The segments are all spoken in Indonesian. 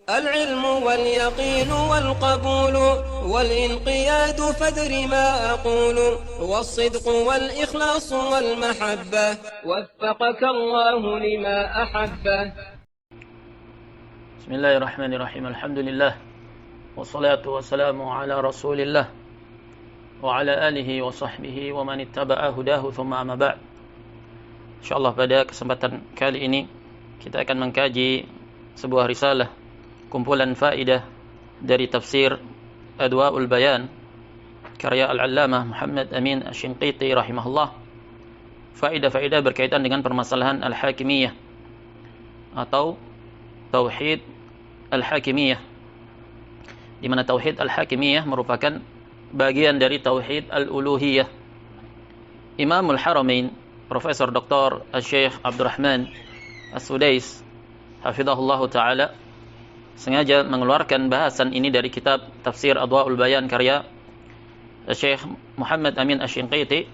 العلم واليقين والقبول والانقياد فادر ما أقول والصدق والإخلاص والمحبة وفقك الله لما أحبه. بسم الله الرحمن الرحيم. الحمد لله والصلاة والسلام على رسول الله وعلى آله وصحبه ومن اتبع هداه ثم أما بعد. InsyaAllah pada kesempatan kali ini kita akan mengkaji sebuah risalah kumpulan faidah dari tafsir Adwa'ul Bayan karya Al-Allamah Muhammad Amin Asy-Shinqiti rahimahullah. Faidah-faidah berkaitan dengan permasalahan Al-Hakimiyah atau Tauhid Al-Hakimiyah, di mana Tauhid Al-Hakimiyah merupakan bagian dari Tauhid Al-Uluhiyah. Imamul Haramain Profesor Dr. Syekh Abdurrahman As-Sudais hafizahullah ta'ala sengaja mengeluarkan bahasan ini dari kitab Tafsir Adwa'ul Bayan karya Syekh Muhammad Amin Asy-Shinqiti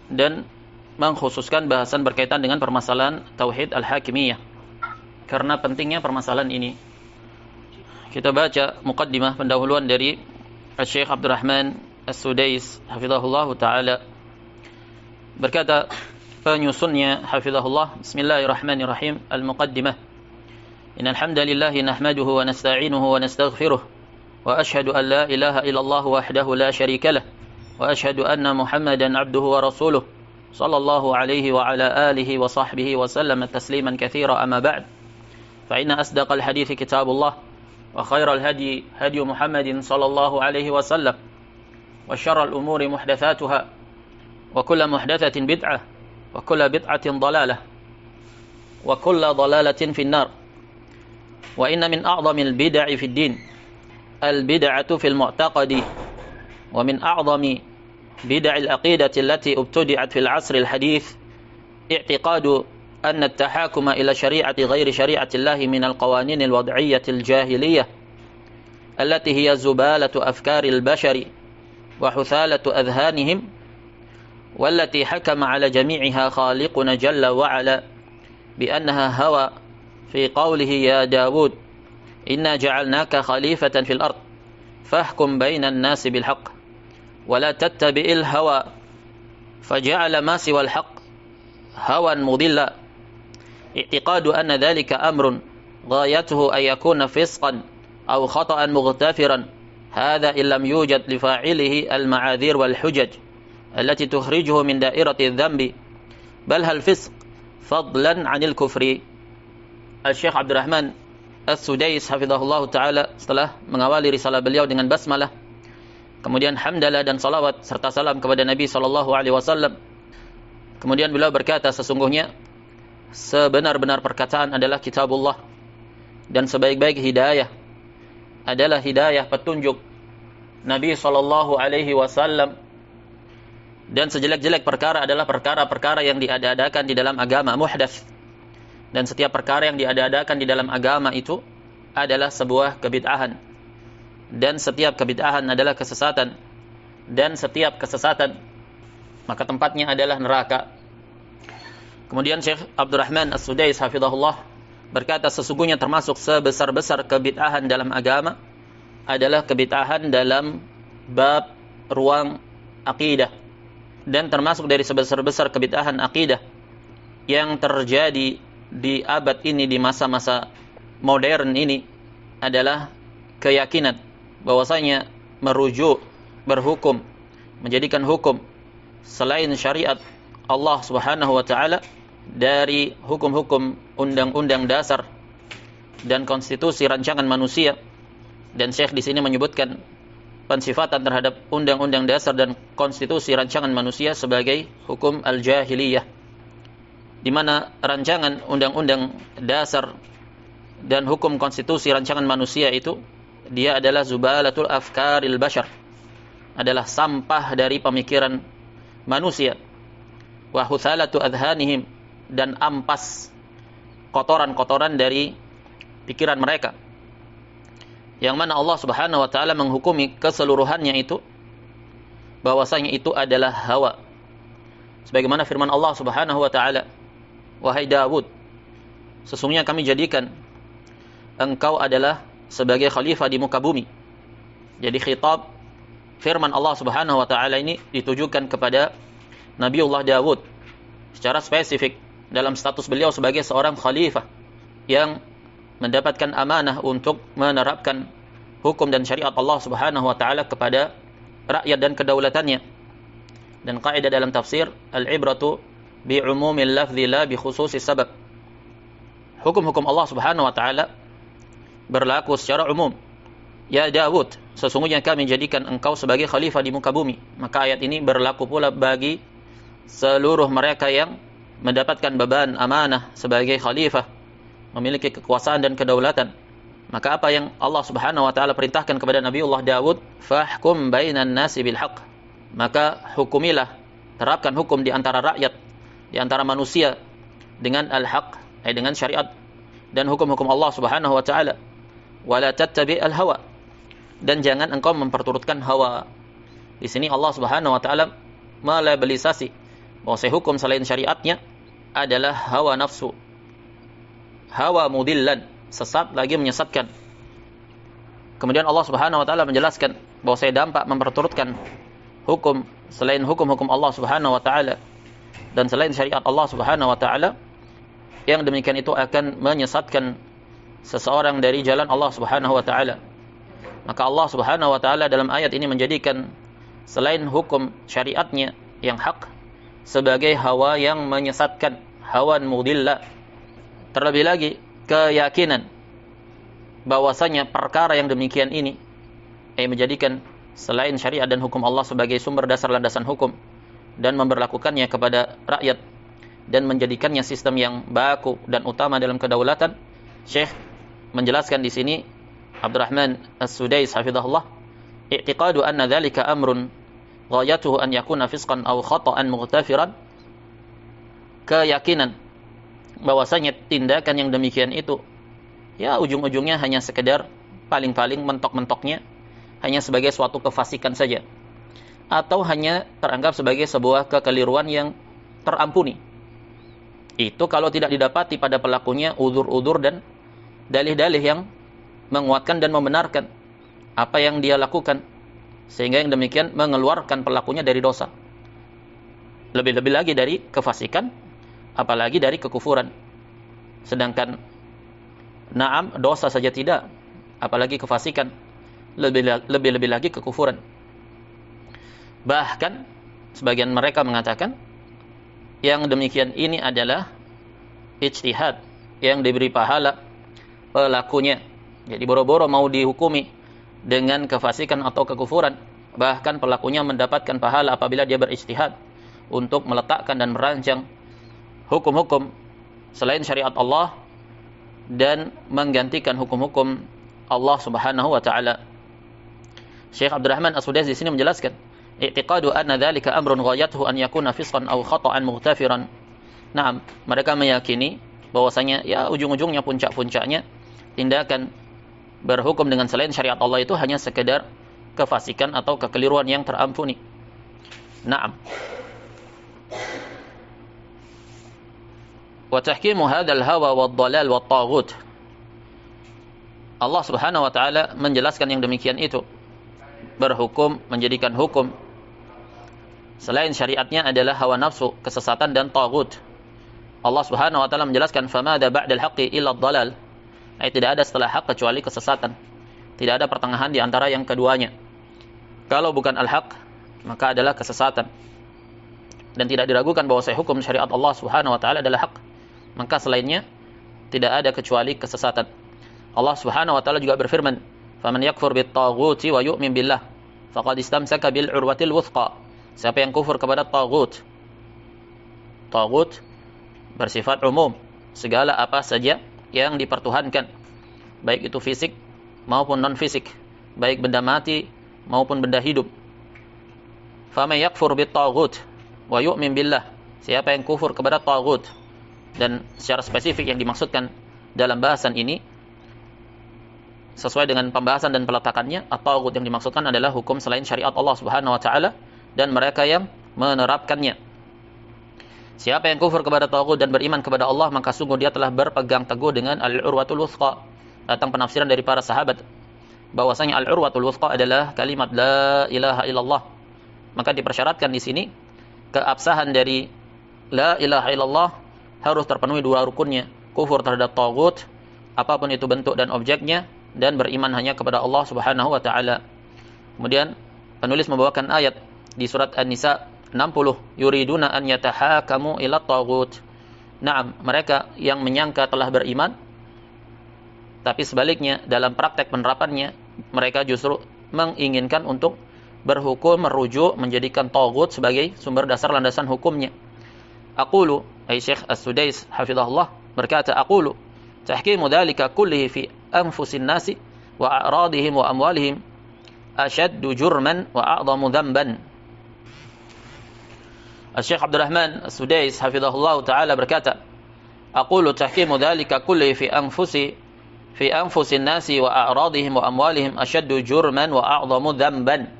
dan mengkhususkan bahasan berkaitan dengan permasalahan Tauhid Al-Hakimiyah karena pentingnya permasalahan ini. Kita baca muqaddimah pendahuluan dari Syekh Abdurrahman As-Sudais hafizahullah ta'ala. Berkata penyusunnya hafizahullah, bismillahirrahmanirrahim, al-muqaddimah. Innal hamdalillah nahmaduhu wa nasta'inuhu wa nastaghfiruh wa ashhadu an la ilaha illallah wahdahu la syarika lah wa ashhadu anna Muhammadan abduhu wa rasuluh sallallahu alaihi wa ala alihi wa sahbihi wa sallama tasliman katsira amma ba'd. Fa inna asdaqal hadithi kitabullah wa khairal hadi hadi Muhammadin sallallahu alaihi wasallam wa syarral umuri muhdatsatuha wa kullu muhdatsatin bid'ah wa kullu bid'atin dhalalah wa kullu dhalalatin fin-nar. Wa inna min a'dhamil bid'i fid din al-bid'atu fil mu'taqadi wa min a'dhami bid'il aqidati allati ubtudi'at fil 'asr al-hadith i'tiqadu أن التحاكم إلى شريعة غير شريعة الله من القوانين الوضعية الجاهلية التي هي زبالة أفكار البشر وحثالة أذهانهم والتي حكم على جميعها خالقنا جل وعلا بأنها هوى في قوله يا داود إنا جعلناك خليفة في الأرض فاحكم بين الناس بالحق ولا تتبع الهوى فجعل ما سوى الحق هوى مضلا اعتقاد أن ذلك أمر غايته أن يكون فسقا أو خطأ مغتفرا هذا إن لم يوجد لفاعله المعاذير والحجج التي تخرجه من دائرة الذنب بل هل الفسق فضلا عن الكفر. Syekh Abdurrahman As-Sudais hafizahullah ta'ala setelah mengawali risalah beliau dengan basmalah, kemudian hamdalah dan salawat serta salam kepada Nabi SAW, kemudian beliau berkata, sesungguhnya sebenar-benar perkataan adalah kitabullah dan sebaik-baik hidayah adalah hidayah petunjuk Nabi SAW dan sejelek-jelek perkara adalah perkara-perkara yang diada-adakan di dalam agama, muhdats, dan setiap perkara yang diada-adakan di dalam agama itu adalah sebuah kebid'ahan dan setiap kebid'ahan adalah kesesatan dan setiap kesesatan maka tempatnya adalah neraka. Kemudian Syekh Abdurrahman As-Sudais hafizahullah berkata, sesungguhnya termasuk sebesar-besar kebid'ahan dalam agama adalah kebid'ahan dalam bab ruang akidah, dan termasuk dari sebesar-besar kebid'ahan akidah yang terjadi di abad ini, di masa-masa modern ini, adalah keyakinan bahwasanya merujuk, berhukum, menjadikan hukum selain syariat Allah Subhanahu wa taala dari hukum-hukum undang-undang dasar dan konstitusi rancangan manusia. Dan Syekh di sini menyebutkan pensifatan terhadap undang-undang dasar dan konstitusi rancangan manusia sebagai hukum al-jahiliyah, di mana rancangan undang-undang dasar dan hukum konstitusi rancangan manusia itu dia adalah zubalatul afkaril bashar, adalah sampah dari pemikiran manusia, wa huthalatu adhanihim, dan ampas kotoran-kotoran dari pikiran mereka, yang mana Allah Subhanahu wa taala menghukumi keseluruhannya itu bahwasanya itu adalah hawa. Sebagaimana firman Allah Subhanahu wa taala, wahai Daud, sesungguhnya kami jadikan engkau adalah sebagai khalifah di muka bumi. Jadi khitab firman Allah Subhanahu wa taala ini ditujukan kepada Nabiullah Daud secara spesifik dalam status beliau sebagai seorang khalifah yang mendapatkan amanah untuk menerapkan hukum dan syariat Allah Subhanahu wa taala kepada rakyat dan kedaulatannya. Dan kaidah dalam tafsir, al-ibratu bi umumil lafzi la bi khususis sabab. Hukum-hukum Allah Subhanahu wa taala berlaku secara umum. Ya Daud, sesungguhnya kami jadikan engkau sebagai khalifah di muka bumi. Maka ayat ini berlaku pula bagi seluruh mereka yang mendapatkan beban amanah sebagai khalifah, memiliki kekuasaan dan kedaulatan. Maka apa yang Allah Subhanahu wa taala perintahkan kepada Nabiullah Daud, fahkum bainan nasi bil haqq. Maka hukumilah, terapkan hukum di antara rakyat, di antara manusia dengan al-haq, dengan syariat dan hukum-hukum Allah Subhanahu wa taala. Wala tattabi' al-hawa. Dan jangan engkau memperturutkan hawa. Di sini Allah Subhanahu wa taala melabelisasi bahwa hukum selain syariatnya adalah hawa nafsu. Hawa mudillan, sesat lagi menyesatkan. Kemudian Allah Subhanahu wa taala menjelaskan bahwa dampak memperturutkan hukum selain hukum-hukum Allah Subhanahu wa taala dan selain syariat Allah Subhanahu wa taala, yang demikian itu akan menyesatkan seseorang dari jalan Allah Subhanahu wa taala. Maka Allah Subhanahu wa taala dalam ayat ini menjadikan selain hukum syariatnya yang hak sebagai hawa yang menyesatkan, hawan mudilla. Terlebih lagi keyakinan bahwasanya perkara yang demikian ini menjadikan selain syariat dan hukum Allah sebagai sumber dasar landasan hukum dan memberlakukannya kepada rakyat dan menjadikannya sistem yang baku dan utama dalam kedaulatan. Syekh menjelaskan di sini, Abdurrahman As-Sudais hafizahullah, i'tiqadu anna dzalika amrun ghayatuhu an yakuna fisqan aw khata'an mughtafiran. Keyakinan bahwasanya tindakan yang demikian itu ya ujung-ujungnya hanya sekedar paling-paling mentok-mentoknya hanya sebagai suatu kefasikan saja, atau hanya teranggap sebagai sebuah kekeliruan yang terampuni. Itu kalau tidak didapati pada pelakunya uzur-uzur dan dalih-dalih yang menguatkan dan membenarkan apa yang dia lakukan, sehingga yang demikian mengeluarkan pelakunya dari dosa. Lebih-lebih lagi dari kefasikan, apalagi dari kekufuran. Sedangkan na'am, dosa saja tidak, apalagi kefasikan, lebih-lebih lagi kekufuran. Bahkan sebagian mereka mengatakan yang demikian ini adalah ijtihad yang diberi pahala pelakunya. Jadi boro-boro mau dihukumi dengan kefasikan atau kekufuran, bahkan pelakunya mendapatkan pahala apabila dia berijtihad untuk meletakkan dan merancang hukum-hukum selain syariat Allah dan menggantikan hukum-hukum Allah Subhanahu wa taala. Syekh Abdurrahman As-Sudais di sini menjelaskan, i'tiqadu anna dzalika amrun ghayatuhu an yakuna fisqan aw khata'an mughtafiran. Naam, mereka meyakini bahwasanya ya ujung-ujungnya, puncak-puncaknya tindakan berhukum dengan selain syariat Allah itu hanya sekedar kefasikan atau kekeliruan yang terampuni. Naam. Wa tahkimu hadzal hawa wad-dhalal wat-taghut. Allah Subhanahu wa taala menjelaskan yang demikian itu. Berhukum, menjadikan hukum selain syariatnya adalah hawa nafsu, kesesatan dan taghut. Allah Subhanahu wa taala menjelaskan, "Famada ba'dal haqqi illa ad-dhalal." Tidak ada setelah hak kecuali kesesatan. Tidak ada pertengahan di antara yang keduanya. Kalau bukan al-haq, maka adalah kesesatan. Dan tidak diragukan bahwa hukum syariat Allah Subhanahu wa taala adalah hak. Maka selainnya tidak ada kecuali kesesatan. Allah Subhanahu wa taala juga berfirman, "Faman yakfur bit-taghuti wa yu'min billah, faqad istamsaka bil urwatil wuthqa." Siapa yang kufur kepada taghut. Taghut bersifat umum, segala apa saja yang dipertuhankan, baik itu fisik maupun non-fisik, baik benda mati maupun benda hidup. Faman yakfur bit-taghut wa yu'min billah. Siapa yang kufur kepada taghut, dan secara spesifik yang dimaksudkan dalam bahasan ini sesuai dengan pembahasan dan peletakannya, at-taghut yang dimaksudkan adalah hukum selain syariat Allah Subhanahu wa taala dan mereka yang menerapkannya. Siapa yang kufur kepada taghut dan beriman kepada Allah, maka sungguh dia telah berpegang teguh dengan al-urwatul wuthqa, datang penafsiran dari para sahabat bahwasanya al-urwatul wuthqa adalah kalimat la ilaha illallah. Maka dipersyaratkan di sini keabsahan dari la ilaha illallah harus terpenuhi dua rukunnya, kufur terhadap taghut apapun itu bentuk dan objeknya, dan beriman hanya kepada Allah Subhanahu wa taala. Kemudian penulis membawakan ayat di surat An-Nisa 60, yuriduna an yatahakamu ila taghut. Naam, mereka yang menyangka telah beriman tapi sebaliknya dalam praktek penerapannya mereka justru menginginkan untuk berhukum merujuk menjadikan taghut sebagai sumber dasar landasan hukumnya. Aqulu, ay Syekh As-Sudais hafizahullah berkata, aqulu tahkimu dhalika kullihi fi anfusin nasi wa a'radihim wa amwalihim ashaddu jurman wa a'zamu dhanban. Syekh Abdul Rahman As-Sudais hafizahullah taala berkata, aqulu tahkimu dhalika kullihi fi anfusin nasi wa a'radihim wa amwalihim ashaddu jurman wa a'zamu dhanban.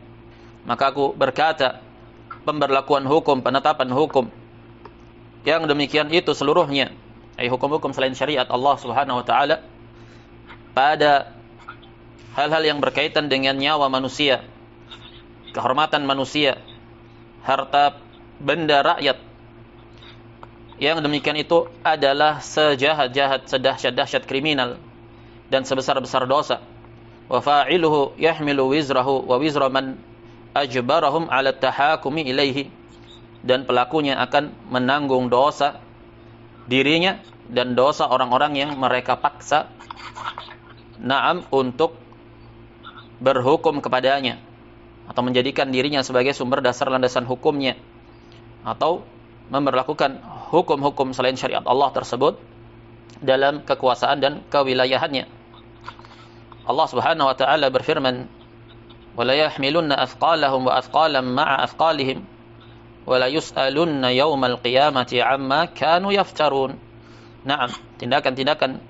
Maka aku berkata, pemberlakuan hukum, penetapan hukum yang demikian itu seluruhnya, hukum-hukum selain syariat Allah Subhanahu wa taala pada hal-hal yang berkaitan dengan nyawa manusia, kehormatan manusia, harta benda rakyat, yang demikian itu adalah sejahat-jahat, sedahsyat-dahsyat kriminal dan sebesar-besar dosa. Wa fa'iluhu yahmilu wizrahu wa wizra man ajbarahum 'ala tahakumi ilaihi, dan pelakunya akan menanggung dosa dirinya dan dosa orang-orang yang mereka paksa untuk berhukum kepadanya atau menjadikan dirinya sebagai sumber dasar landasan hukumnya atau memberlakukan hukum-hukum selain syariat Allah tersebut dalam kekuasaan dan kewilayahannya. Allah Subhanahu wa taala berfirman, "Wa la yahmilunna athqalahum wa athqalan ma'a athqalihim wa la yus'alunna yaumal qiyamati 'amma kanu yaftarun." Naam, tindakan-tindakan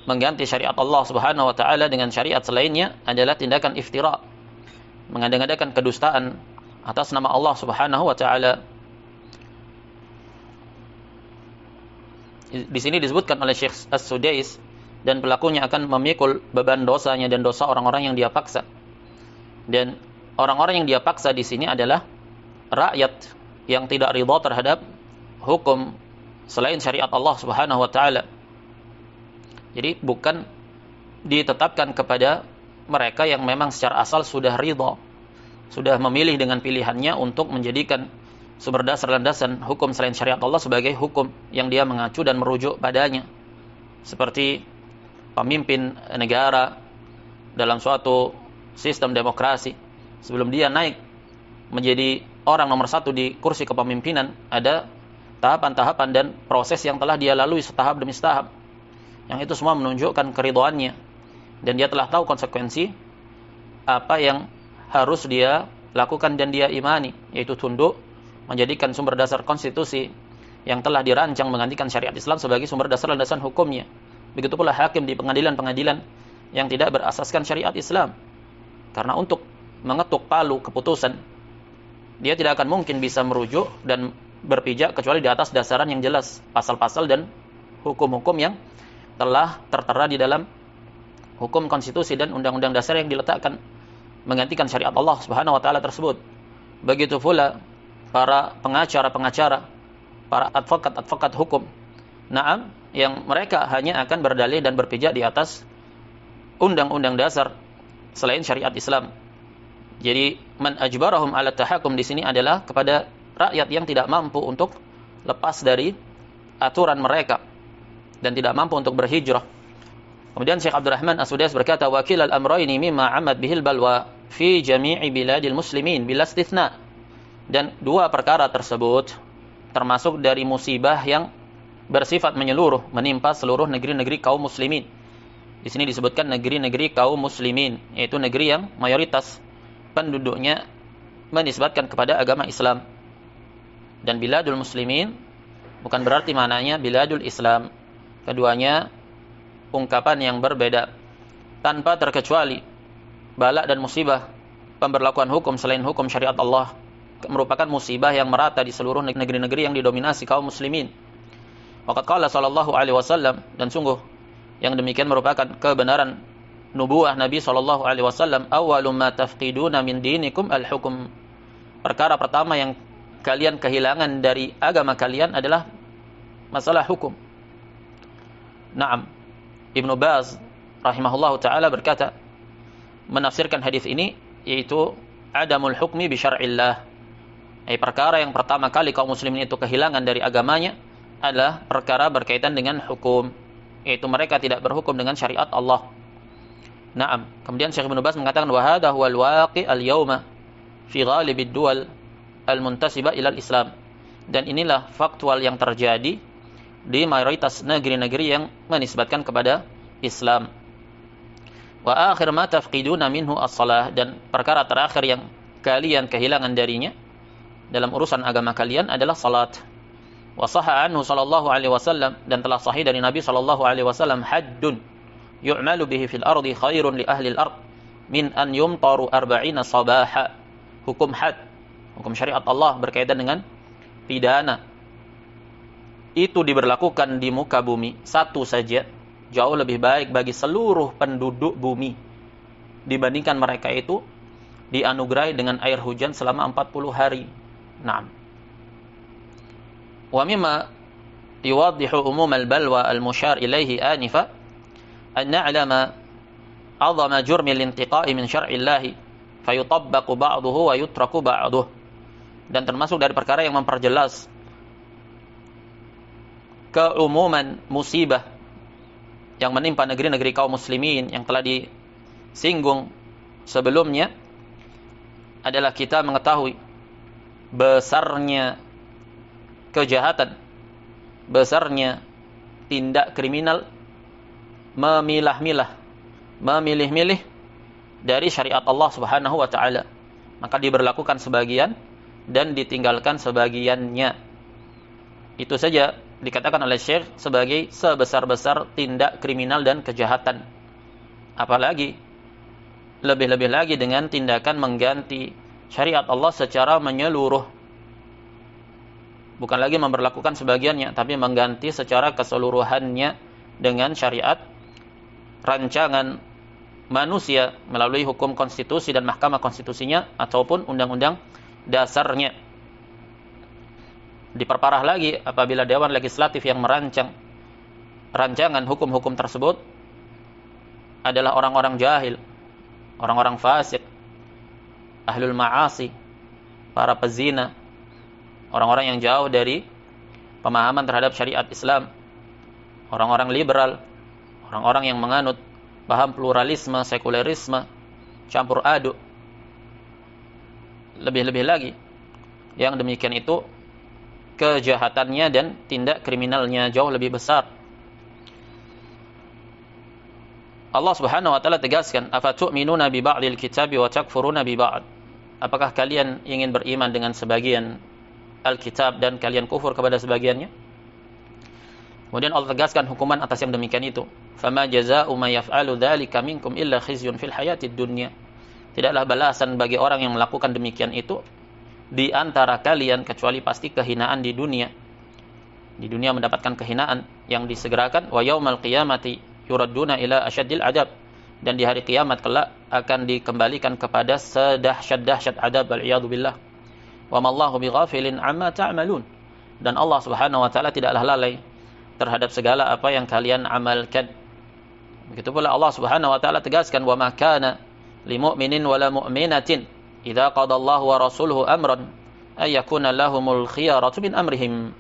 mengganti syariat Allah Subhanahu wa taala dengan syariat selainnya adalah tindakan iftira, mengada-ngadakan kedustaan atas nama Allah Subhanahu wa taala. Di sini disebutkan oleh Syekh As-Sudais, dan pelakunya akan memikul beban dosanya dan dosa orang-orang yang dia paksa. Dan orang-orang yang dia paksa di sini adalah rakyat yang tidak ridha terhadap hukum selain syariat Allah Subhanahu wa taala. Jadi bukan ditetapkan kepada mereka yang memang secara asal sudah ridha, sudah memilih dengan pilihannya untuk menjadikan sumber dasar landasan hukum selain syariat Allah sebagai hukum yang dia mengacu dan merujuk padanya. Seperti pemimpin negara dalam suatu sistem demokrasi, sebelum dia naik menjadi orang nomor satu di kursi kepemimpinan, ada tahapan-tahapan dan proses yang telah dia lalui setahap demi setahap, yang itu semua menunjukkan keridhaannya, dan dia telah tahu konsekuensi apa yang harus dia lakukan dan dia imani, yaitu tunduk menjadikan sumber dasar konstitusi yang telah dirancang menggantikan syariat Islam sebagai sumber dasar landasan hukumnya. Begitu pula hakim di pengadilan-pengadilan yang tidak berasaskan syariat Islam, karena untuk mengetuk palu keputusan dia tidak akan mungkin bisa merujuk dan berpijak kecuali di atas dasaran yang jelas, pasal-pasal dan hukum-hukum yang telah tertera di dalam hukum konstitusi dan undang-undang dasar yang diletakkan menggantikan syariat Allah Subhanahu wa taala tersebut. Begitu pula para pengacara-pengacara, para advokat-advokat hukum, yang mereka hanya akan berdalih dan berpijak di atas undang-undang dasar selain syariat Islam. Jadi man ajbarahum 'ala tahakum di sini adalah kepada rakyat yang tidak mampu untuk lepas dari aturan mereka dan tidak mampu untuk berhijrah. Kemudian Syekh Abdul Rahman As-Sudais berkata, wa kilal amrayni mimma 'amad bihil balwa fi jami'i biladil muslimin bila istitsna. Dan dua perkara tersebut termasuk dari musibah yang bersifat menyeluruh menimpa seluruh negeri-negeri kaum muslimin. Di sini disebutkan negeri-negeri kaum muslimin, yaitu negeri yang mayoritas penduduknya menisbatkan kepada agama Islam. Dan biladul muslimin bukan berarti maknanya biladul Islam. Keduanya ungkapan yang berbeda. Tanpa terkecuali bala dan musibah pemberlakuan hukum selain hukum syariat Allah merupakan musibah yang merata di seluruh negeri-negeri yang didominasi kaum muslimin. Waqad qala sallallahu alaihi wasallam, dan sungguh Yang demikian merupakan kebenaran nubuwah Nabi SAW. Awwalu ma tafqiduna min dinikum al-hukum. Perkara pertama yang kalian kehilangan dari agama kalian adalah masalah hukum. Naam. Ibnu Baz rahimahullahu taala berkata, menafsirkan hadis ini yaitu adamul hukmi bi syar'illah. Perkara yang pertama kali kaum muslimin itu kehilangan dari agamanya adalah perkara berkaitan dengan hukum, yaitu mereka tidak berhukum dengan syariat Allah. Naam. Kemudian Syekh Ibnu Baz mengatakan wa hadha huwal waqi' al-yawma fi ghalibid duwal al-muntasiba ila al-Islam. Dan inilah faktual yang terjadi di mayoritas negeri-negeri yang menisbatkan kepada Islam. Wa akhir ma tafqiduna minhu as-salah, dan perkara terakhir yang kalian kehilangan darinya dalam urusan agama kalian adalah salat. Wa sahha anhu sallallahu alaihi wasallam, dan telah sahih dari Nabi sallallahu alaihi wasallam, haddun yu'malu bihi fil ardi khairun li ahli al-ard min an yumtaru 40 sabaha. Hukum had, hukum syariat Allah berkaitan dengan pidana, itu diberlakukan di muka bumi satu saja jauh lebih baik bagi seluruh penduduk bumi dibandingkan mereka itu dianugerahi dengan air hujan selama 40 hari. Naam. Wa mimma yuwaddihu umum al-balwa al-musyar ilaihi anifa an na'lama 'azama jurmi al-intiqa'i min syar'illahi fayutabbaqu ba'duhu wa yutraku ba'duhu. Dan termasuk dari perkara yang memperjelas keumuman musibah yang menimpa negeri-negeri kaum muslimin yang telah disinggung sebelumnya adalah kita mengetahui besarnya kejahatan, besarnya tindak kriminal memilih-milih dari syariat Allah Subhanahu wa taala. Maka diberlakukan sebagian dan ditinggalkan sebagiannya. Itu saja dikatakan oleh Syekh sebagai sebesar-besar tindak kriminal dan kejahatan. Apalagi lebih-lebih lagi dengan tindakan mengganti syariat Allah secara menyeluruh. Bukan lagi memberlakukan sebagiannya, tapi mengganti secara keseluruhannya dengan syariat rancangan manusia melalui hukum konstitusi dan mahkamah konstitusinya ataupun undang-undang dasarnya. Diperparah lagi apabila Dewan Legislatif yang merancang rancangan hukum-hukum tersebut adalah orang-orang jahil, orang-orang fasik, ahlul ma'asi, para pezina, orang-orang yang jauh dari pemahaman terhadap syariat Islam, orang-orang liberal, orang-orang yang menganut paham pluralisme, sekulerisme, campur aduk. Lebih-lebih lagi yang demikian itu kejahatannya dan tindak kriminalnya jauh lebih besar. Allah Subhanahu wa taala tegaskan, afatu'minuna bi ba'dil kitabi wa takfuruna bi ba'd. Apakah kalian ingin beriman dengan sebagian Alkitab dan kalian kufur kepada sebagiannya? Kemudian Allah tegaskan hukuman atas yang demikian itu. Fama jazaa'u may yaf'alu dzalika minkum illa khizyun fil hayatid dunya. Tidaklah balasan bagi orang yang melakukan demikian itu di antara kalian kecuali pasti kehinaan di dunia. Di dunia mendapatkan kehinaan yang disegerakan. Wa yaumal qiyamati yuradduna ila asyaddil adab. Dan di hari kiamat kelak akan dikembalikan kepada sedahsyat-dahsyat adab, wal-iyadu billah. Wa mallahu bighafilin amma ta'malun. Dan Allah Subhanahu wa taala tidaklah lalai terhadap segala apa yang kalian amalkan. Begitu pula Allah Subhanahu wa taala tegaskan, wa ma kana limu'minin wala mu'minatin idza qada Allahu wa rasuluhu amran ay yakuna lahumul khiyaratu min amrihim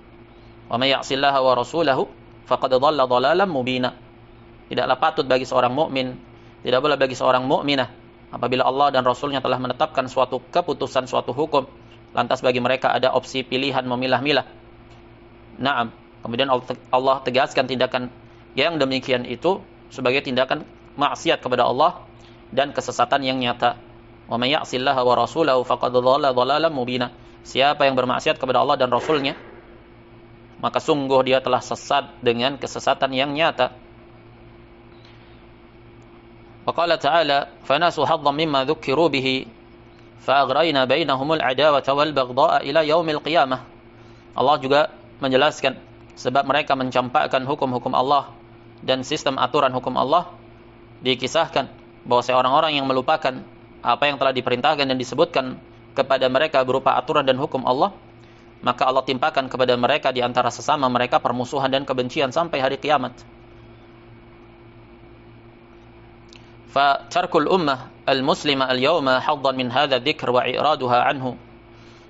wa may ya'sillaha wa rasulahu faqad dhalla dhalalan mubina. Tidaklah patut bagi seorang mukmin, tidak boleh bagi seorang mukminah apabila Allah dan Rasulnya telah menetapkan suatu keputusan, suatu hukum, lantas bagi mereka ada opsi pilihan memilah-milah. Naam. Kemudian Allah tegaskan tindakan yang demikian itu sebagai tindakan maksiat kepada Allah dan kesesatan yang nyata. Wa may ya'sillaha wa rasulahu faqad dhalla dhalalan mubina. Siapa yang bermaksiat kepada Allah dan Rasulnya, maka sungguh dia telah sesat dengan kesesatan yang nyata. Wa qala ta'ala, "Fanasu haddan mimma dzukkiru bihi, fa'aghrayna bainahumul 'adawata wal baghdha'a ila yaumil qiyamah." Allah juga menjelaskan sebab mereka mencampakkan hukum-hukum Allah dan sistem aturan hukum Allah, dikisahkan bahwa orang-orang yang melupakan apa yang telah diperintahkan dan disebutkan kepada mereka berupa aturan dan hukum Allah, maka Allah timpakan kepada mereka di antara sesama mereka permusuhan dan kebencian sampai hari kiamat. Fa tarkul ummah al-muslimah al-yawma haddan min hadha dzikr wa i'raduha anhu.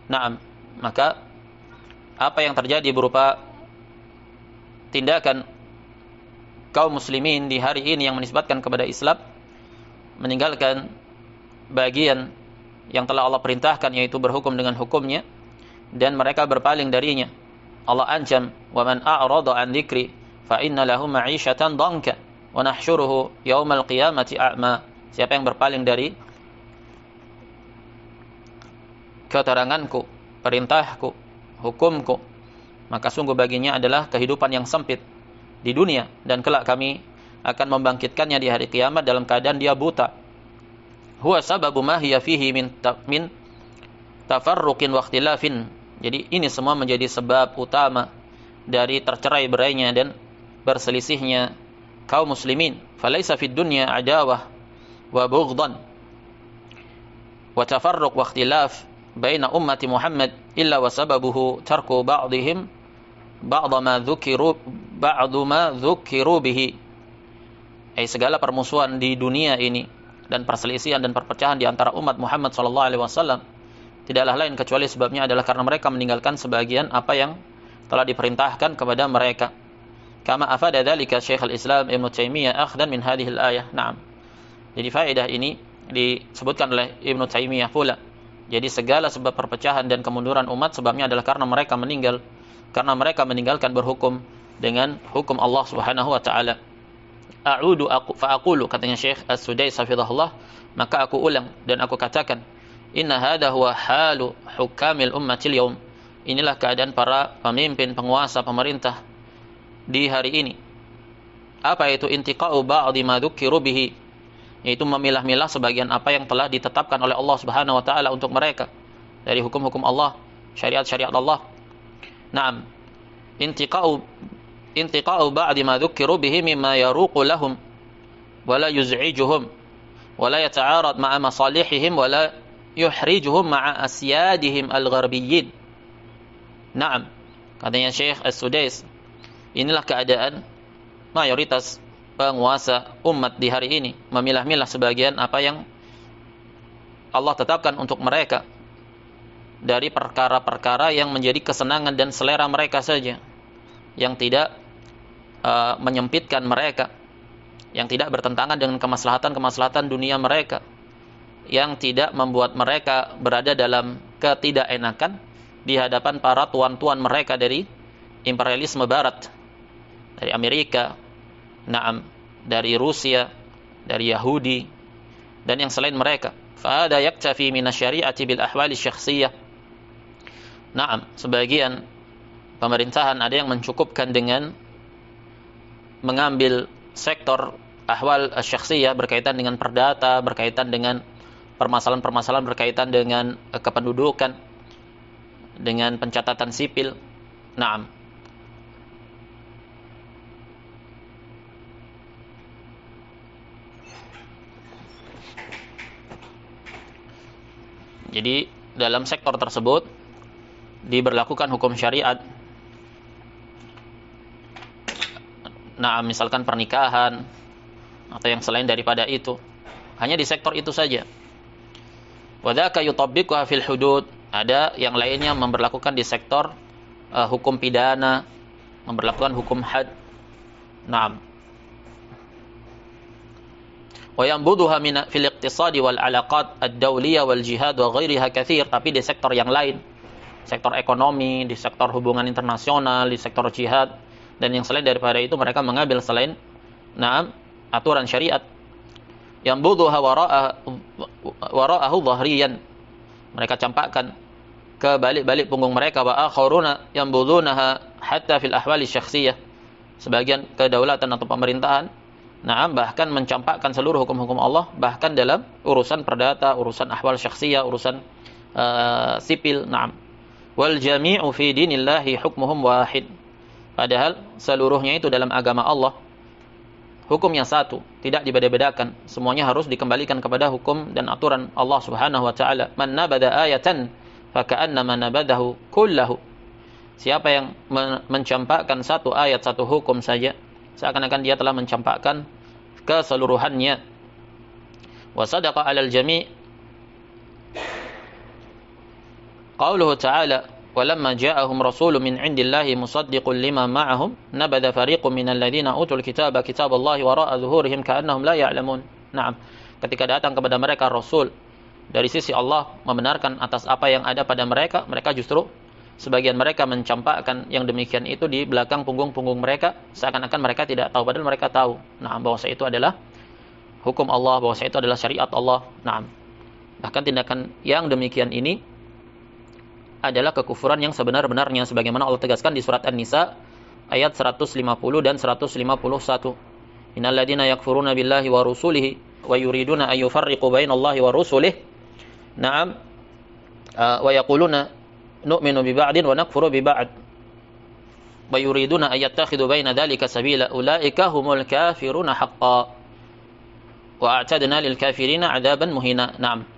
Naam, maka apa yang terjadi berupa tindakan kaum muslimin di hari ini yang menisbatkan kepada Islam, meninggalkan bagian yang telah Allah perintahkan, yaitu berhukum dengan hukumnya, dan mereka berpaling darinya. Allah ancam, wa man a'rada an dzikri fa inna lahu ma'isyatan dhanka wa nahsyuruhu yaumal qiyamati a'ma. Siapa yang berpaling dari keteranganku, perintahku, hukumku, maka sungguh baginya adalah kehidupan yang sempit di dunia, dan kelak kami akan membangkitkannya di hari kiamat dalam keadaan dia buta. Huwa sababu ma hiya fihi min tafarruqin wa ikhtilafin. Jadi ini semua menjadi sebab utama dari tercerai-berainya dan berselisihnya kaum muslimin. Falaisa fid dunya adawah wa bughdan wa tafarruq wa ikhtilaf baina ummati Muhammad illa wa sababuhu tarku ba'dihim ba'd ma dzukiru bihi. Segala permusuhan di dunia ini dan perselisihan dan perpecahan di antara umat Muhammad sallallahu alaihi wasallam tidaklah lain kecuali sebabnya adalah karena mereka meninggalkan sebagian apa yang telah diperintahkan kepada mereka. Kama afada dzalika Syekhul Islam Ibnu Taimiyah akhdan min hadhil ayah. Naam. Jadi faedah ini disebutkan oleh Ibnu Taimiyah pula. Jadi segala sebab perpecahan dan kemunduran umat sebabnya adalah karena mereka meninggalkan berhukum dengan hukum Allah Subhanahu wa taala. A'udu fa aqulu, katanya Syekh As-Sudais hafizahullah, maka aku ulang dan aku katakan, inna hadha huwa halu hukamil ummatil yaum. Inilah keadaan para pemimpin, penguasa, pemerintah di hari ini. Apa itu intiqa'u ba'dhi ma dzukiru bihi? Yaitu memilah-milah sebagian apa yang telah ditetapkan oleh Allah Subhanahu wa taala untuk mereka dari hukum-hukum Allah, syariat-syariat Allah. Naam. Intiqa'u ba'di ma dzukiru bihi mimma yaruqu lahum wa la yuz'ijuhum wa la yata'arad ma'a masalihihim wa la yuhrijuhum ma'a asyadihim al-gharbiyyin. Naam. Katanya Syekh As-Sudais, inilah keadaan mayoritas penguasa umat di hari ini, memilah-milah sebagian apa yang Allah tetapkan untuk mereka dari perkara-perkara yang menjadi kesenangan dan selera mereka saja, yang tidak menyempitkan mereka, yang tidak bertentangan dengan kemaslahatan dunia mereka, yang tidak membuat mereka berada dalam ketidakenakan di hadapan para tuan-tuan mereka dari imperialisme barat, dari Amerika, naam, dari Rusia, dari Yahudi, dan yang selain mereka. Fahada yaktafi minasyari'ati bil ahwali syakhsiyah. Naam, sebagian pemerintahan ada yang mencukupkan dengan mengambil sektor ahwal syakhsiyah berkaitan dengan perdata, berkaitan dengan permasalahan-permasalahan berkaitan dengan kependudukan, dengan pencatatan sipil. Naam. Jadi dalam sektor tersebut diberlakukan hukum syariat. Nah, misalkan pernikahan atau yang selain daripada itu, hanya di sektor itu saja. Wa dzaka yutabbiquha fil hudud. Ada yang lainnya memberlakukan di sektor hukum pidana, memberlakukan hukum had. Naam. Wa yanbuduha min fil iqtisadi wal alaqat ad-dawliyah wal jihad wa ghairiha katsir. Tapi di sektor yang lain, sektor ekonomi, di sektor hubungan internasional, di sektor jihad dan yang selain daripada itu, mereka mengambil selain aturan syariat. Yanbuduha wara'ahu dhahriyan. Mereka campakkan ke balik-balik punggung mereka. Wa akharuna yanbudunaha hatta fil ahwali syakhsiyah. Sebagian kedaulatan atau pemerintahan bahkan mencampakkan seluruh hukum-hukum Allah, bahkan dalam urusan perdata, urusan ahwal syakhsiyah, urusan sipil. Wal jami'u fi dinillahi hukmuhum wahid. Padahal seluruhnya itu dalam agama Allah hukum yang satu, tidak dibeda-bedakan. Semuanya harus dikembalikan kepada hukum dan aturan Allah Subhanahu wa taala. Man nabada ayatan faka'annama nabadahu kullahu. Siapa yang mencampakkan satu ayat, satu hukum saja, seakan-akan dia telah mencampakkan keseluruhannya. Wa sadaqa 'alal jami'. Qauluhu ta'ala walamma ja'ahum rasulun min 'indillahi musaddiqun lima ma'ahum nabadha fariqun minal ladzina utul kitaba kitaballahi wara'a dhuhurihim ka'annahum la ya'lamun. Naam, ketika datang kepada mereka rasul dari sisi Allah membenarkan atas apa yang ada pada mereka, mereka justru sebagian mereka mencampakkan yang demikian itu di belakang punggung-punggung mereka, seakan-akan mereka tidak tahu, padahal mereka tahu. Nah, bahwa itu adalah hukum Allah, bahwa itu adalah syariat Allah. Nah, bahkan tindakan yang demikian ini adalah kekufuran yang sebenar-benarnya, sebagaimana Allah tegaskan di surat An-Nisa ayat 150 dan 151. Innal ladzina yakfuruna billahi wa rusulihi wa yuriduna an yufarriqu bainallahi wa rusulihi. Na'am. Wa yaquluna nu'minu bi ba'din wa nakfuru bi ba'd. Wa yuriduna an yattakhidhu baina dzalika sabila. Ulaika humul kafiruna haqqan. Wa a'tadna lil kafirina 'adzaban muhina. Na'am.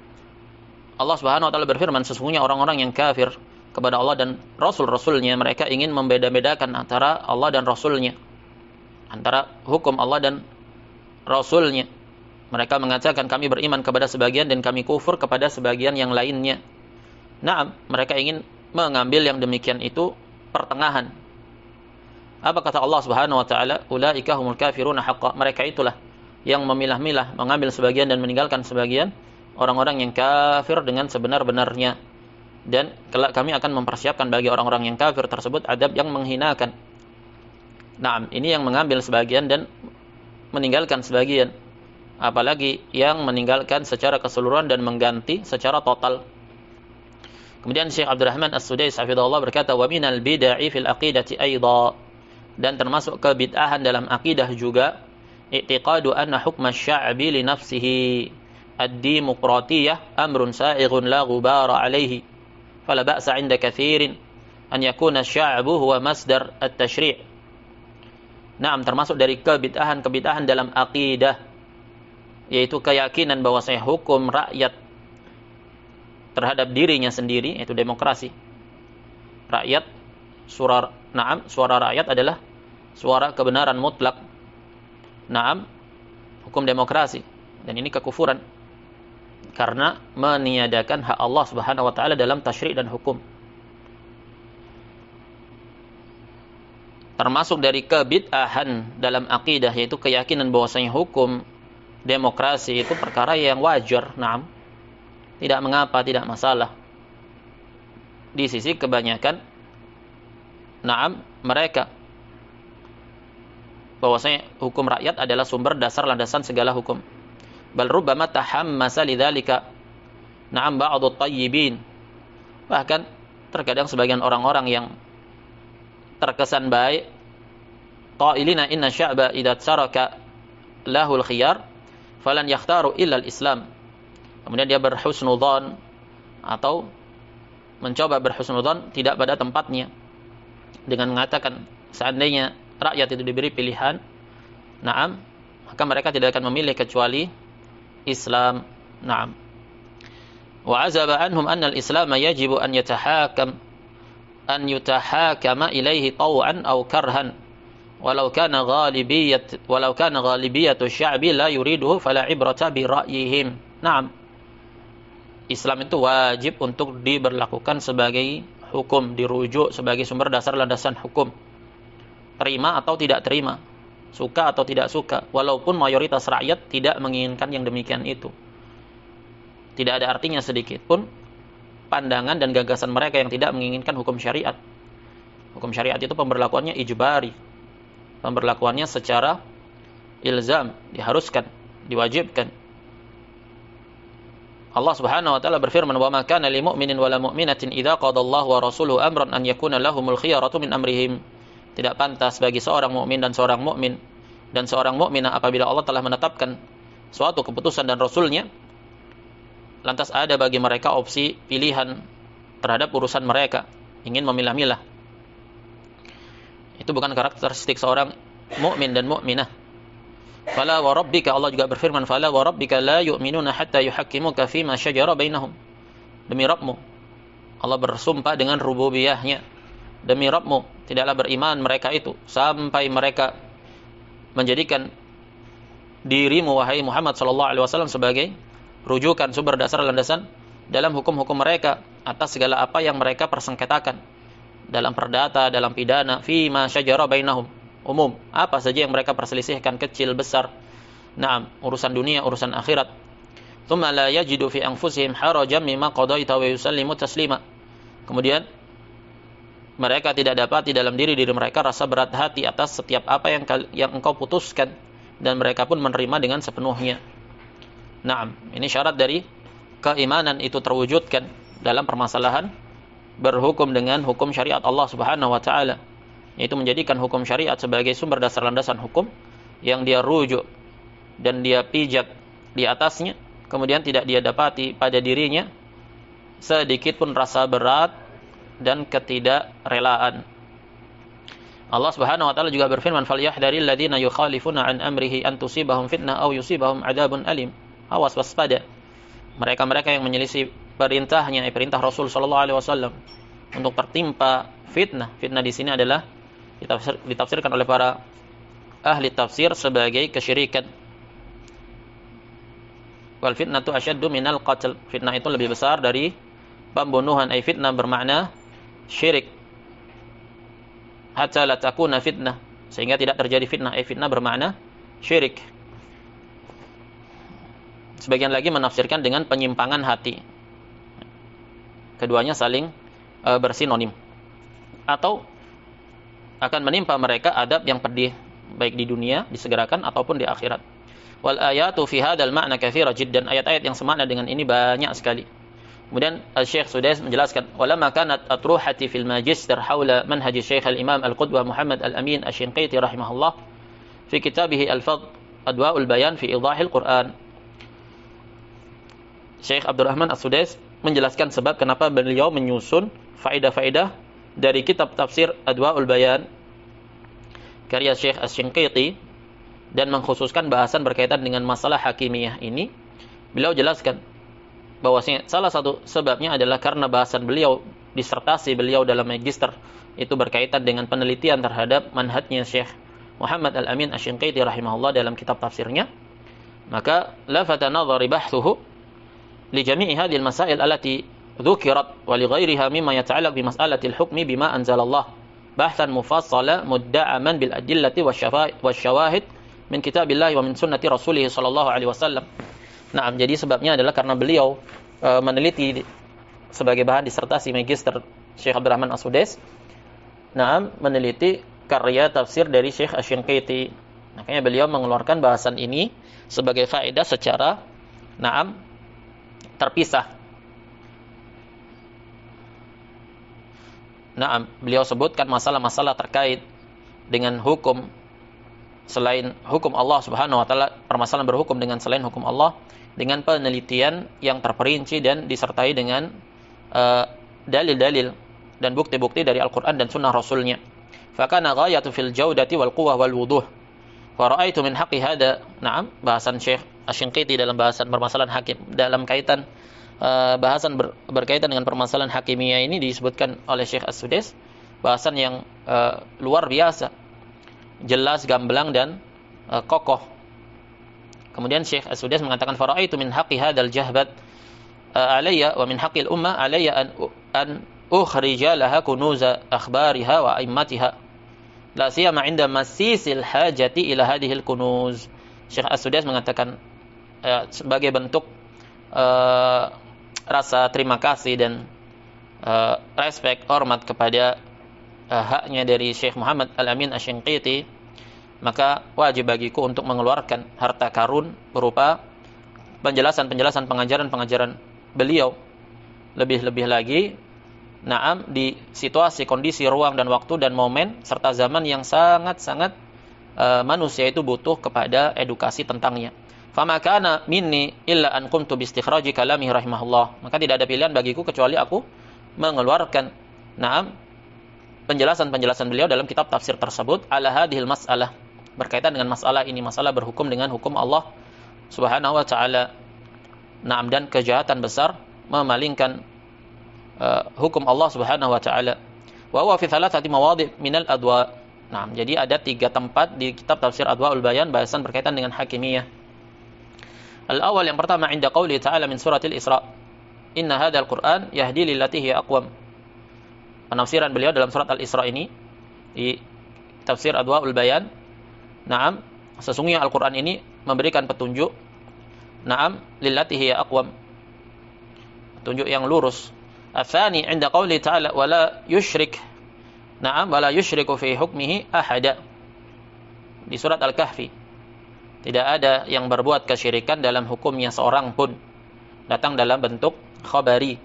Allah Subhanahu wa taala berfirman, sesungguhnya orang-orang yang kafir kepada Allah dan rasul-rasulnya, mereka ingin membeda-bedakan antara Allah dan rasulnya, antara hukum Allah dan rasulnya. Mereka mengatakan kami beriman kepada sebagian dan kami kufur kepada sebagian yang lainnya. Naam, mereka ingin mengambil yang demikian itu pertengahan. Apa kata Allah Subhanahu wa taala? Ulaika humul kafiruna haqqan. Mereka itulah yang memilah-milah, mengambil sebagian dan meninggalkan sebagian, orang-orang yang kafir dengan sebenar-benarnya. Dan kelak kami akan mempersiapkan bagi orang-orang yang kafir tersebut adab yang menghinakan. Naam, ini yang mengambil sebagian dan meninggalkan sebagian. Apalagi yang meninggalkan secara keseluruhan dan mengganti secara total. Kemudian Syekh Abdurrahman As-Sudais hafizahullah berkata, "Wa minal bid'i fil aqidati aidha." Dan termasuk kebid'ahan dalam akidah juga, i'tiqadu anna hukma asy-sya'bi li nafsihi ad-demokratiyah amrun sa'ighun la ghubara alaihi fala ba'sa 'inda katsirin an yakuna asy-sya'bu huwa masdar at-tasyri'. Naam, termasuk dari kebid'ahan dalam akidah, yaitu keyakinan bahwasanya hukum rakyat terhadap dirinya sendiri, yaitu demokrasi. Rakyat, suara rakyat adalah suara kebenaran mutlak. Naam, hukum demokrasi. Dan ini kekufuran karena meniadakan hak Allah Subhanahu wa taala dalam tasyri' dan hukum. Termasuk dari kebid'ahan dalam akidah, yaitu keyakinan bahwasanya hukum demokrasi itu perkara yang wajar. Naam, tidak mengapa, tidak masalah di sisi kebanyakan mereka, bahwasanya hukum rakyat adalah sumber dasar landasan segala hukum. Bal rubbama tahammasa lidzalika ba'dhu at-tayyibin. Bahkan terkadang sebagian orang-orang yang terkesan baik, qailina inna sya'ba idza taraka lahul khiyar falan yakhtaru illa al-islam. Kemudian dia berhusnudzon atau mencoba berhusnudzon tidak pada tempatnya dengan mengatakan seandainya rakyat itu diberi pilihan, maka mereka tidak akan memilih kecuali Islam. Naam. Wa azaba anhum anna al-islam yajibu an yutahakama ilaihi taw'an aw karhan walau kana ghalibiyatu sya'bi la yuriduhu fala ibrata bi ra'yihim. Naam. Islam itu wajib untuk diberlakukan sebagai hukum, dirujuk sebagai sumber dasar landasan hukum. Terima atau tidak terima, suka atau tidak suka, walaupun mayoritas rakyat tidak menginginkan yang demikian itu. Tidak ada artinya sedikit pun pandangan dan gagasan mereka yang tidak menginginkan hukum syariat. Hukum syariat itu pemberlakuannya ijbari, pemberlakuannya secara ilzam, diharuskan, diwajibkan. Allah Subhanahu wa taala berfirman, "Wa ma kana lil mu'minin wa la mu'minatin idza qada Allahu wa rasuluhu amran an yakuna lahumul khiyaratu min amrihim." Tidak pantas bagi seorang mukmin dan seorang mukminah apabila Allah telah menetapkan suatu keputusan dan Rasulnya, lantas ada bagi mereka opsi pilihan terhadap urusan mereka, ingin memilah-milah. Itu bukan karakteristik seorang mukmin dan mukminah. Fala wa rabbika, Allah juga berfirman, fala wa rabbika la yu'minuna hatta yuhakkimuka fima syajara bainahum. Demi Rabbmu, Allah bersumpah dengan rububiyahnya, demi Rabbmu, tidaklah beriman mereka itu sampai mereka menjadikan dirimu wahai Muhammad sallallahu alaihi wasallam sebagai rujukan, sumber dasar, landasan dalam hukum-hukum mereka atas segala apa yang mereka persengketakan dalam perdata, dalam pidana, fima syajara bainahum, umum, apa saja yang mereka perselisihkan, kecil, besar, naam, urusan dunia, urusan akhirat. Tsumma la yajidu fi anfusihim harajan mimma qadaita wa yusallimu taslima. Kemudian mereka tidak dapat di dalam diri mereka rasa berat hati atas setiap apa yang engkau putuskan, dan mereka pun menerima dengan sepenuhnya. Naam, ini syarat dari keimanan itu terwujudkan dalam permasalahan berhukum dengan hukum syariat Allah Subhanahu wa taala, yaitu menjadikan hukum syariat sebagai sumber dasar landasan hukum yang dia rujuk dan dia pijak di atasnya, kemudian tidak dia dapati pada dirinya sedikit pun rasa berat dan ketidakrelaan. Allah Subhanahu wa taala juga berfirman, "Falyahdharil ladzina yukhalifuna an amrihi an tusibahum fitnah aw yusibahum adzabun alim." Awas waspada mereka-mereka yang menyelisih perintahnya, perintah Rasul sallallahu alaihi wasallam untuk tertimpa fitnah. Fitnah di sini adalah ditafsirkan oleh para ahli tafsir sebagai kesyirikan. Wal fitnatu asyaddu minal qatl. Fitnah itu lebih besar dari pembunuhan. Ay fitnah bermakna syirik. Hatta la takuna fitnah, sehingga tidak terjadi fitnah. Ay fitnah bermakna syirik. Sebagian lagi menafsirkan dengan penyimpangan hati. Keduanya saling bersinonim. Atau akan menimpa mereka adab yang pedih, baik di dunia disegerakan ataupun di akhirat. Wal ayatu fi hadzal ma'na katsira jiddan. Ayat-ayat yang semakna dengan ini banyak sekali. Kemudian Syekh Sudais menjelaskan, walamma kanat atruhati fil magister haula manhaj Syekh al-Imam al-Qudwah Muhammad al-Amin asy-Shinqiti rahimahullah fi kitabih al-Fadl Adwa'ul Bayan fi Idahil Quran. Syekh Abdurrahman As-Sudais menjelaskan sebab kenapa beliau menyusun faedah-faedah dari kitab tafsir Adwa'ul Bayan karya Syekh Asy-Shinqiti dan mengkhususkan bahasan berkaitan dengan masalah hakimiyah ini. Beliau jelaskan bahwasanya salah satu sebabnya adalah karena bahasan beliau, disertasi beliau dalam magister itu berkaitan dengan penelitian terhadap manhajnya Syekh Muhammad Al-Amin Asy-Shinqiti rahimahullah dalam kitab tafsirnya. Maka lafata nadhari bahthuhu li jami'i hadhihi al-masail allati dhukirat wa li ghairiha mimma yata'allaq bi mas'alati al-hukmi bima anzalallah bahtan mufassala mudda'aman bil adillati wasyawahid min kitabillah wa min sunnati rasulih sallallahu alaihi wasallam. Nah, jadi sebabnya adalah karena beliau meneliti sebagai bahan disertasi magister Syekh Abdurrahman As-Sudais. Nah, meneliti karya tafsir dari Syekh Asy-Shinqiti. Makanya beliau mengeluarkan bahasan ini sebagai faedah secara terpisah. Beliau sebutkan masalah-masalah terkait dengan hukum selain hukum Allah Subhanahu wa taala, permasalahan berhukum dengan selain hukum Allah dengan penelitian yang terperinci dan disertai dengan dalil-dalil dan bukti-bukti dari Al-Qur'an dan sunnah Rasulnya. Fakana ghayatu fil jawdati wal quwwah wal wuduh. Wa ra'aitu min haqqi hada, bahasan Syekh Asy-Shinqiti dalam bahasan permasalahan hakim dalam kaitan bahasan berkaitan dengan permasalahan hakimiyah ini disebutkan oleh Syekh As-Sudais bahasan yang luar biasa, jelas, gamblang dan kokoh. Kemudian Syekh As-Sudais mengatakan fara'aitu min haqqi hadzal jahbat alayya wa min haqqil ummah alayya an ukhrija laha kunuza akhbariha wa aimmatiha la siyama 'inda masisil hajati ila hadhil kunuz. Syekh As-Sudais mengatakan sebagai bentuk rasa terima kasih dan respek, hormat kepada haknya dari Syekh Muhammad Al-Amin Asy-Shinqiti, maka wajib bagiku untuk mengeluarkan harta karun berupa penjelasan-penjelasan pengajaran-pengajaran beliau. Lebih-lebih lagi, di situasi, kondisi, ruang dan waktu dan momen serta zaman yang sangat-sangat manusia itu butuh kepada edukasi tentangnya. Fama kana minni illa an qumtu bi istikhraji kalamihi rahimahullah. Maka tidak ada pilihan bagiku kecuali aku mengeluarkan penjelasan-penjelasan beliau dalam kitab tafsir tersebut ala hadhil mas'alah, berkaitan dengan masalah ini, masalah berhukum dengan hukum Allah Subhanahu wa taala. Naam, dan kejahatan besar memalingkan hukum Allah Subhanahu wa taala. Wa huwa fi thalathati mawadhi' minal adwa. Naam, jadi ada 3 tempat di kitab tafsir Adwaul Bayan bahasan berkaitan dengan hakimiyah. Al-awwal, yang pertama, inda qauli ta'ala min suratil Isra. Inna hadzal Qur'an yahdi lillati hiya aqwam. Penafsiran beliau dalam surat Al-Isra ini di tafsir Adwaul Bayan. Naam, sesungguhnya Al-Qur'an ini memberikan petunjuk. Naam, lillati hiya aqwam. Petunjuk yang lurus. Ats-tsani 'inda qauli ta'ala wala yusyrik. Naam, wala yusyriku fi hukmihi ahada. Di surat Al-Kahfi. Tidak ada yang berbuat kesyirikan dalam hukumnya seorang pun. Datang dalam bentuk khabari.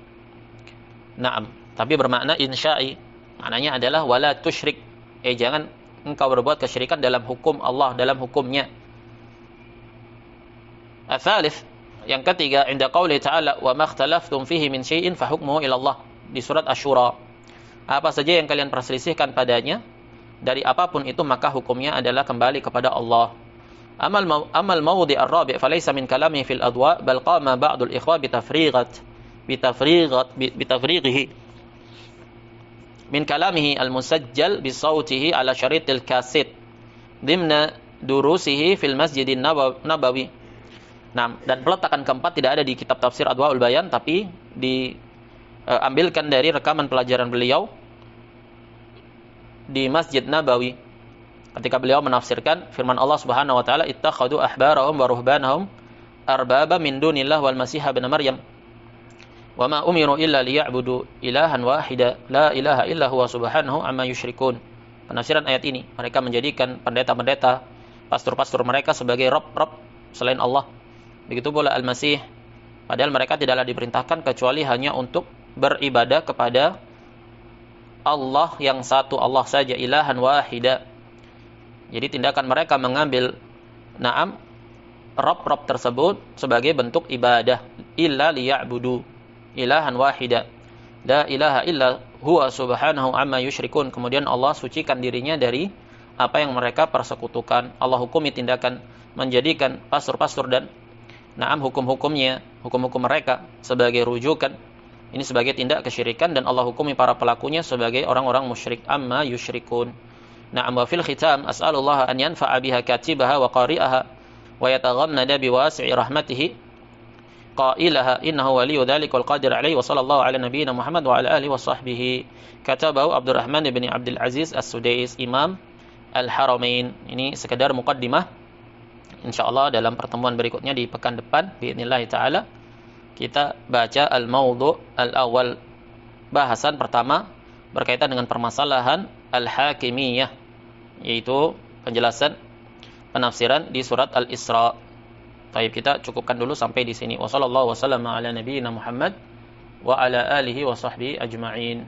Naam, tapi bermakna insya'i. Maknanya adalah wala tusyrik. Jangan engkau berbuat kesyirikan dalam hukum Allah, dalam hukumnya. Ats-tsalits, yang ketiga, inda qauli ta'ala wa ma ikhtalaftum fihi min syai'in fa hukmuhu ila Allah. Di surat Asy-Syura. Apa saja yang kalian perselisihkan padanya dari apapun itu, maka hukumnya adalah kembali kepada Allah. Amal mawdi' ar-rabi' falaysa min kalamihi fil adwa bal qama ba'dul ikhwa bitafrighihi min kalamihi al-musajjal bi sawtihi ala syaritil kaset dimna durusihi fil masjidin nabawi. Nah, dan peletakan keempat tidak ada di kitab tafsir Adwaul Bayan, tapi diambilkan dari rekaman pelajaran beliau di Masjid Nabawi ketika beliau menafsirkan firman Allah Subhanahu wa taala, ittakhadhu ahbarahum wa ruhbanahum arbaba min dunillah wal masih ibn maryam wa ma umiru illa liya'budu ilahan wahida la ilaha illa huwa subhanahu amma yusyrikun. Penafsiran ayat ini, mereka menjadikan pendeta-pendeta, pastor-pastor mereka sebagai rob-rob selain Allah. Begitu pula Al-Masih, padahal mereka tidaklah diperintahkan kecuali hanya untuk beribadah kepada Allah yang satu, Allah saja, ilahan wahida. Jadi tindakan mereka mengambil rob-rob tersebut sebagai bentuk ibadah. Illa liya'budu ilahan wahida la ilaha illa huwa subhanahu amma yusyrikun. Kemudian Allah sucikan dirinya dari apa yang mereka persekutukan. Allah hukumi tindakan menjadikan pastor-pastor dan hukum-hukumnya, hukum-hukum mereka sebagai rujukan. Ini sebagai tindak kesyirikan, dan Allah hukumi para pelakunya sebagai orang-orang musyrik. Amma yusyrikun. Na'am, wa fil khitam as'alullah an yanfa'a biha katibaha wa qari'aha wa yataghammada biwasi'i rahmatihi qailaha innahu waliyyu dzalika wal qadir alaihi wa sallallahu ala nabiyyina Muhammad wa ala alihi wa sahbihi. Katabahu Abdurrahman bin Abdul Aziz As-Sudais, Imam Al-Haramain. Ini sekedar muqaddimah. Insyaallah dalam pertemuan berikutnya di pekan depan biidznillah taala kita baca al-mawdu' al-awwal. Bahasan pertama berkaitan dengan permasalahan al-hakimiyah, yaitu penjelasan penafsiran di surat Al-Isra. Baik, kita cukupkan dulu sampai di sini. Wassallallahu wasallam ala nabiyyina Muhammad wa ala alihi wa sahbihi ajma'in.